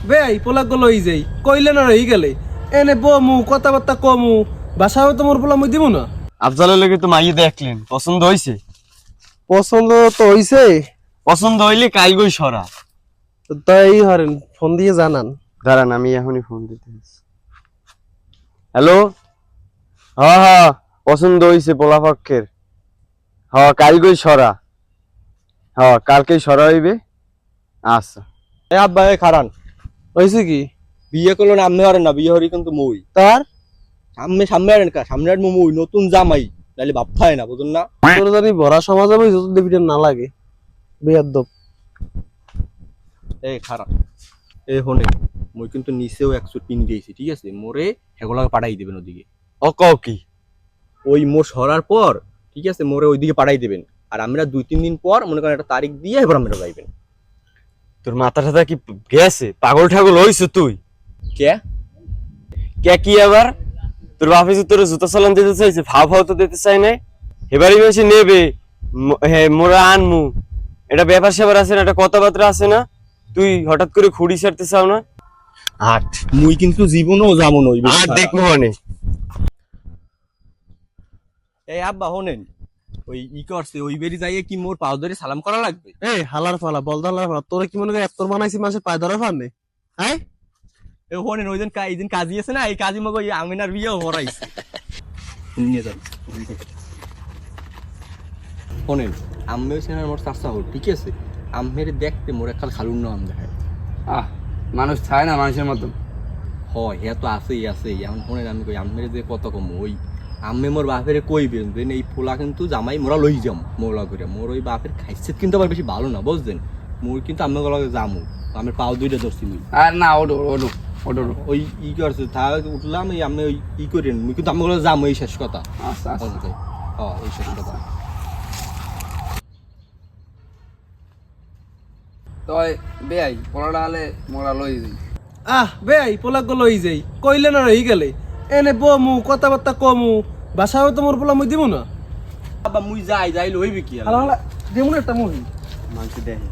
বেআই পোলা গুলো যাই কইলে না রই গেলে এনে বমু কথাবার্তা কমু বাসাও তোমার পোলা মই দিব না। আফজালের লেগে তো মাইয়ে দেখলেন, পছন্দ হইছে? পছন্দ তো হইছে, পছন্দ হইলে কাল গই সরা। তাই হরেন ফোন দিয়ে জানান। দাঁড়ান আমি এখনই ফোন দিতে। হ্যালো, হ্যাঁ হ্যাঁ পছন্দ হইছে পোলা পক্ষের। হ্যাঁ কাল গই সরা, হ্যাঁ কালকেই সরা হইবে। আচ্ছা এ আব্বা এ খারান হইছে কি বিয়ে করলো না আমনে হারেন না, বিয়ে হরি কিন্তু মই তার সামনে সামনে হারেন কা সামনে হারেন মই নতুন জামাই তাইলে বাপ খায় না বুঝুন না। তোর জানি ভরা সমাজ হবে যত দেবিটা না লাগে বেয়াদব। এই খারান এ হনে মই কিন্তু নিচেও 100 পিন দিয়েছি, ঠিক আছে? মোরে হেগোলাকে পাঠাই দিবেন ওদিকে। ও কও কি? ওই মোর সরার পর ঠিক আছে মোরে ওইদিকে পাঠাই দিবেন, আর আমরা 2-3 দিন পর মনে করেন একটা তারিখ দিয়ে এবার আমরা যাইবেন। তোর মাথা টাথা কি গেছে? পাগল ঠাগল হইছ তুই? কে কে কি আবার? তোর বাপে যে তোর জুতা চালান দিতে চাইছে, ভাও ভাও তো দিতে চাই নাই। এবারই বেশি নেবে, হ্যাঁ মোরা আনমু, এটা ব্যাপার স্যাপার আছে না, এটা কথাবার্তা আছে না। তুই হঠাৎ করে খুঁড়ি ছাড়তে চাও না? আট মুই কিন্তু জীবনও যাবো না ওই আট দেখ মোহনে। এই আব্বা হনেন ওই করছে ওই বেরি যাইয়ে কি মোর পাও ধরে সালাম করা লাগবে? এই হালার ফালা বলদা হালার ফালা তোরে কি মনে করে একতর বানাইছি মানুষের পায়ে ধরার ফার নেই। হ্যাঁ এ হনেন ওই দিন এই দিন কাজী আছে না, এই কাজী মগ ওই আমিনার বিয়েও হরাইছে। নিয়ে যান হনেন আম্মে হইছে না মোর চাচা হল, ঠিক আছে? আম্মের দেখতে মোর একখাল খালুন না আম দেখায়। মানুষ চায় না মানুষের মতো। হয় হ্যাঁ তো আছেই আছে। এখন হনেন আমি কই আম্মের যে কত কম ওই আম্মে মোর বাপের কইবেন যে এই পোলা কিন্তু জামাই মোরা লই যাম মোলা করে। মোর ওই বাপের খাইছে কিন্তু আবার বেশি ভালো না বুঝছেন। মোর কিন্তু আম্মে গলাকে জামু আমার পাও দুইটা ধরছি মুই। আর না ওডো ওডো ওডো ওই করছে তা উঠলাম এই আমি ওই করেন মুই কিন্তু আমি যাম এই শেষ কথা। আচ্ছা আচ্ছা হ্যাঁ এই শেষ কথা। তো বেয়াই পড়াটা হলে মোরা লই যাই। বেআই পোলা গুলো যাই কইলে না রই গেলে এনে বমু কথাবার্তা কমু বাসাও তোমার পোলা মই দিব না। বাবা মুই যাই লইবি কি হালা হালা যেমন একটা মুহি মানুষ দেখে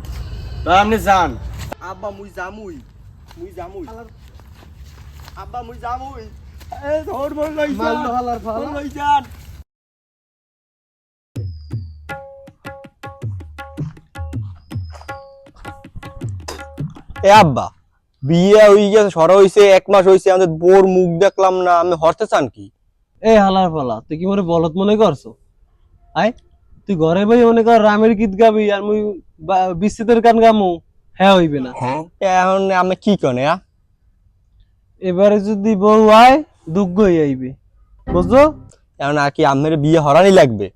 তা আপনি যান। আব্বা মুই জামুই আব্বা মুই জামুই এ ধর মোর লই যা মারলো হালার ফালা। লই যান। এ আব্বা বিয়ে হই গেছে সরা হইছে 1 মাস হইছে আমাদের বোর মুখ দেখলাম না, আমি হরতে চান কি? এই হালার ফালা তুই কি মনে বলত মনে করছো? আয় তুই ঘরে বই মনে কর রামের গীত গাবি আর মুই বিচ্ছেদের গান গামু, হ্যাঁ হইবে না। এখন আমি কি কনে এবারে যদি বউ আয় দুঃখ হয়ে আইবে বুঝছো? এখন আর কি আমের বিয়ে হরানি লাগবে?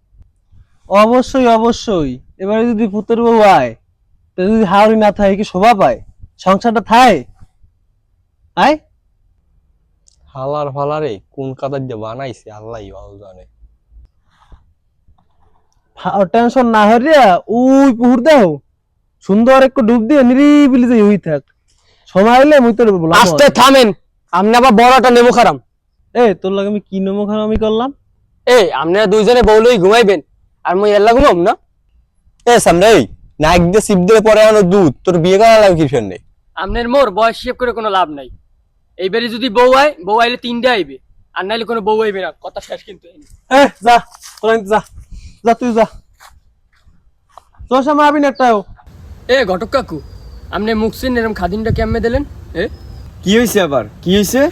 অবশ্যই অবশ্যই। এবারে যদি পুতের বউ আয় তো যদি হাওড়ি না থাকে কি শোভা পায়? সংসারটা থায় আয় হালার ফালারে কোন কাদার দিয়ে বানাইছে আল্লাহই ভালো জানে। টেনশন না হরিয়া ওই পুকুর দেও সুন্দর একটু ডুব দিয়ে নিরিবিলি যে হই থাক, সময় হইলে মুই তোর বললাম। আস্তে থামেন, আপনি আবার বড়টা নেবো খারাম। এই তোর লাগে আমি কি নমো খারামি করলাম? এই আপনারা দুইজনে বউলই ঘুমাইবেন আর মই এল্লা ঘুমাম না? এ সামনে নাইক দিয়ে সিপ দিয়ে পরে আনো দুধ, তোর বিয়ে করা লাগে কি ফের নেই? আপনার মোর বয়স হিসেব করে কোনো লাভ নাই। এইবারে যদি বউ আয়, বউ আইলে 3টে আইবে, আর নাইলে কোনো বউ আইবে না, কথা শেষ কিন্তু। যা তোরা যা যা তুই যা তোর সামনে আবি না একটাও। এ ঘটক কাকু, আপনি মুখছেন এরকম খাদিনটা কেমনে দিলেন? কি হইছে আবার কি হইছে?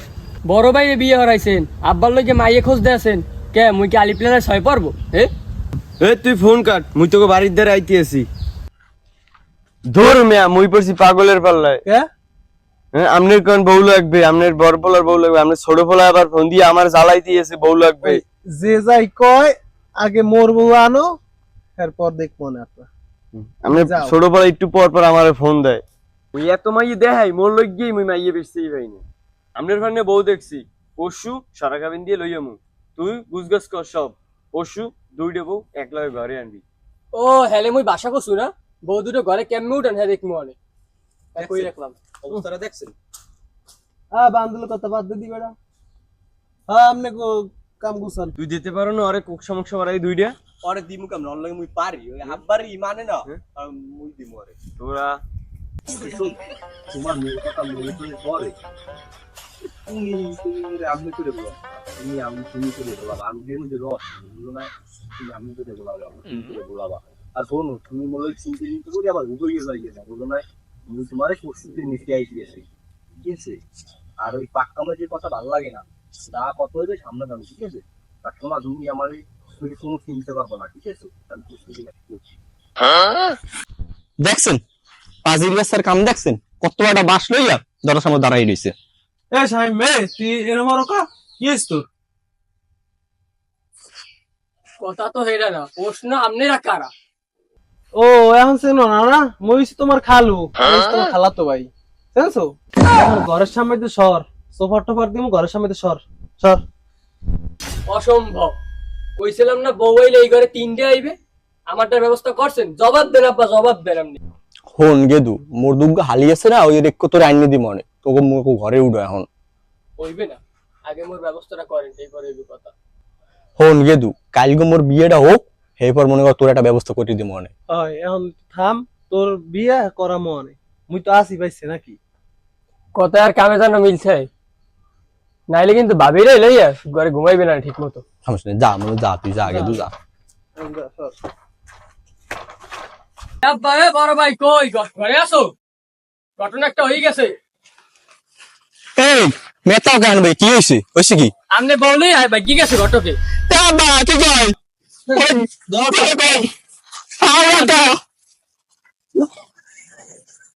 বড় ভাইরে বিয়ে হরাইছেন, আব্বার লইকে মাইয়ে খোঁজ দেয়াছেন, কে মুই কি আলি প্লেয়ার 6 পারবো? এ তুই ফোন কাট, মুই তোকে বাড়ির ধারে আইতে আছি। ধর মিয়া মুই পড়ছি পাগলের পাল্লায়। হ্যাঁ আমনের কোন বউ লাগবে, আমনের বড় পোলার বউ লাগবে, আমনের ছোট পোলা আবার ফোন দিয়ে আমার জ্বালাই দিয়েছে বউ লাগবে। যে যাই কয় আগে মোর বউ আনো এরপর দেখবো না আপনার। আমনের যাও। ছোট পোলা একটু পর পর আমার ফোন দেয়। ওই এত মাইয়ে দেখাই মোর লই গিয়ে মুই মাইয়ে বেচতেই পাইনি। আমনের ফান্নে বউ দেখছি পরশু সারা গাবিন দিয়ে লইয়ামু, তুই গুজগাছ কর সব। পরশু 2টে বউ একলা ঘরে আনবি। ও হেলে মুই বাসা করছু না, বউ দুটো ঘরে কেমনে উঠেন হ্যাঁ দেখমু অনেক কই রাখলাম। অবস্থাটা দেখছেন? বান্ধব কথা বাদ দি বেড়া। আমনে কাম গুছান তুই দিতে পারো না আরে কোক সমস্যা বাড়াই 2টা? পরে দিমু কেমন? অনলাইন মুই পারি ওই হাববারি মানে না আর মুই দিমু আরে। তোরা তোমার মেয়ের কথা মনে করে পরে তুমি আমি করে বলো, তুমি করে বলাবা, আমি যেন যে রস বুঝলো না, তুমি আমি করে বলাবা, তুমি করে বলাবা। আর শোনো, তুমি বলে চিন্তা চিন্তা করে আবার উঠে যাই না, বুঝলো না, তুমি তোমার প্রস্তুতি নিতে আইসি গেছে, ঠিক আছে? আর ওই পাক্কা যে কথা ভালো লাগে না, যা কত হইবে সামনে যাবে, ঠিক আছে? আর তোমার তুমি আমার কোনো চিন্তা করবো না, ঠিক আছে? আমি প্রস্তুতি করছি। দেখছেন পাজির গাছের কাম দেখছেন, কত একটা বাঁশ লইয়া দরজার সামনে দাঁড়াই রইছে। এ শামিম ভাই তুই এরম কা কি হইছ তোর? কথা তো হেরা না, প্রশ্ন আপনারা কারা? ও এখন চেনো না না, মই হইছি তোমার খালু, আমি হইছি তোমার খালাতো ভাই, জানছো? এখন ঘরের সামনে দিয়ে সর, সোফা টোফার দিমু, ঘরের সামনে দিয়ে সর সর। অসম্ভব। কইছিলাম না বউ আইলে এই ঘরে 3টে আইবে, আমারটার ব্যবস্থা করছেন? জবাব দেন আব্বা, জবাব দেন আপনি। হন গেদু মোর দুগ্গা হালি আছে না, ওই রেক্কো তোর আইনে দি মনে তোকে মোর ঘরে উঠো এখন। হইবে না, আগে মোর ব্যবস্থাটা করেন, এই করে হইবে কথা। হন গেদু কালকে মোর বিয়েটা হোক, এরপর মনে কর তোর একটা ব্যবস্থা করে দি মনে। হয় এখন থাম, তোর বিয়া করা মনে মুই তো আসি পাইছি নাকি? কথা আর কামে জানো মিলছে, নাইলে কিন্তু ভাবিরে লইয়া ঘরে ঘুমাইবে না ঠিক মতো। সমস্যা নেই, যা মনে যা, তুই যা গেদু যা। আব্বা এ বড় ভাই কই, ঘরে আসো, ঘটনা একটা হয়ে গেছে। এই মেতাও কেন ভাই, কি হয়েছে হয়েছে কি? আমনে বলেই ভাই কি গেছে ঘটকে। বাবা তুই কই